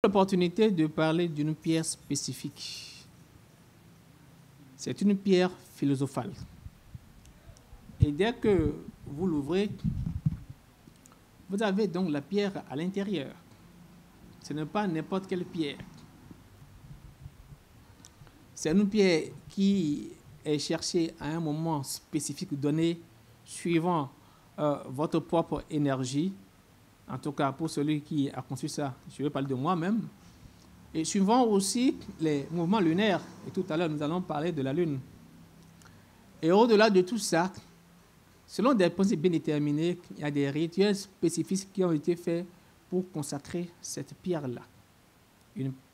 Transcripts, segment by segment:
L'opportunité de parler d'une pierre spécifique. C'est une pierre philosophale. Et dès que vous l'ouvrez, vous avez donc la pierre à l'intérieur. Ce n'est pas n'importe quelle pierre. C'est une pierre qui est cherchée à un moment spécifique donné, suivant votre propre énergie. En tout cas, pour celui qui a conçu ça, je vais parler de moi-même. Et suivant aussi les mouvements lunaires. Et tout à l'heure, nous allons parler de la Lune. Et au-delà de tout ça, selon des principes bien déterminés, il y a des rituels spécifiques qui ont été faits pour consacrer cette pierre-là.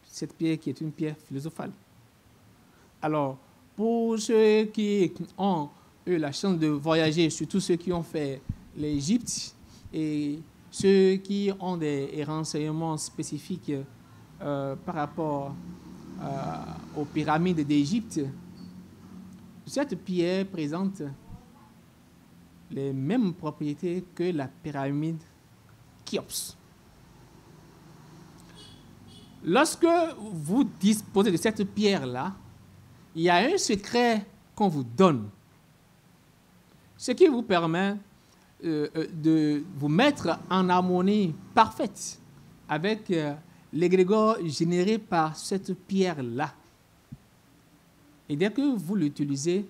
Cette pierre qui est une pierre philosophale. Alors, pour ceux qui ont eu la chance de voyager, surtout ceux qui ont fait l'Égypte et ceux qui ont des renseignements spécifiques par rapport aux pyramides d'Égypte, cette pierre présente les mêmes propriétés que la pyramide Khéops. Lorsque vous disposez de cette pierre-là, il y a un secret qu'on vous donne, ce qui vous permet de vous mettre en harmonie parfaite avec l'égrégore généré par cette pierre-là. Et dès que vous l'utilisez,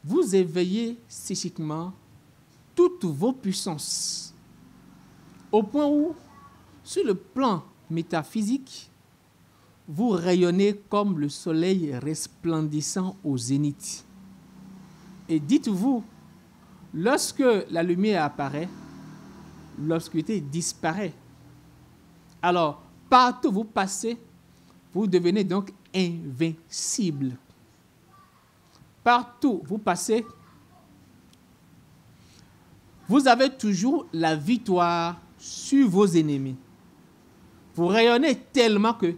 vous éveillez psychiquement toutes vos puissances, au point où, sur le plan métaphysique, vous rayonnez comme le soleil resplendissant au zénith. Et dites-vous, lorsque la lumière apparaît, l'obscurité disparaît. Alors, partout où vous passez, vous devenez donc invincible. Partout où vous passez, vous avez toujours la victoire sur vos ennemis. Vous rayonnez tellement que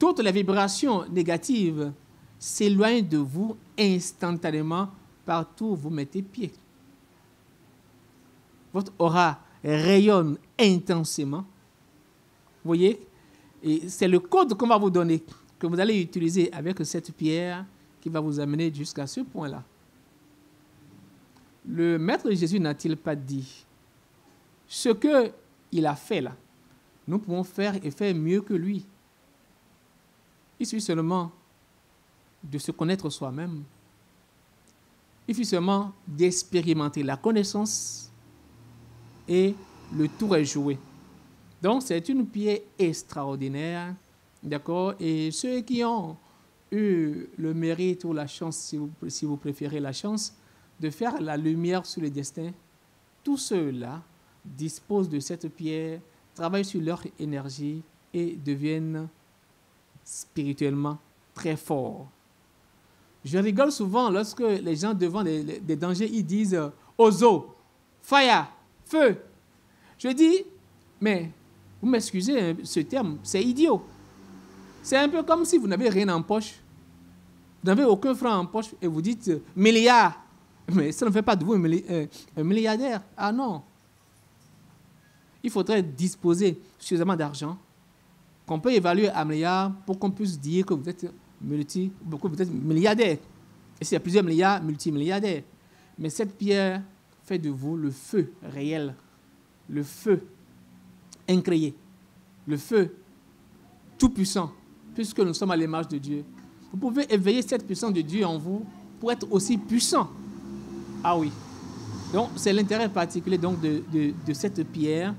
toutes les vibrations négatives s'éloignent de vous instantanément partout où vous mettez pied. Votre aura rayonne intensément. Vous voyez? Et c'est le code qu'on va vous donner, que vous allez utiliser avec cette pierre qui va vous amener jusqu'à ce point-là. Le Maître Jésus n'a-t-il pas dit ce qu'il a fait là, nous pouvons faire et faire mieux que lui. Il suffit seulement de se connaître soi-même. Il suffit seulement d'expérimenter la connaissance et le tour est joué. Donc, c'est une pierre extraordinaire, d'accord? Et ceux qui ont eu le mérite ou la chance, si vous préférez la chance, de faire la lumière sur le destin, tous ceux-là disposent de cette pierre, travaillent sur leur énergie et deviennent spirituellement très forts. Je rigole souvent lorsque les gens devant des dangers, ils disent « Ozo, fire, feu ». Je dis « Mais vous m'excusez, ce terme, c'est idiot. C'est un peu comme si vous n'avez rien en poche. Vous n'avez aucun franc en poche et vous dites « milliard ». Mais ça ne fait pas de vous un milliardaire. Ah non. Il faudrait disposer suffisamment d'argent qu'on peut évaluer à milliard pour qu'on puisse dire que vous êtes milliardaire. Et s'il y a plusieurs milliards, multimilliardaires. Mais cette pierre fait de vous le feu réel, le feu incréé, le feu tout-puissant, puisque nous sommes à l'image de Dieu. Vous pouvez éveiller cette puissance de Dieu en vous pour être aussi puissant. Ah oui. Donc, c'est l'intérêt particulier donc, de cette pierre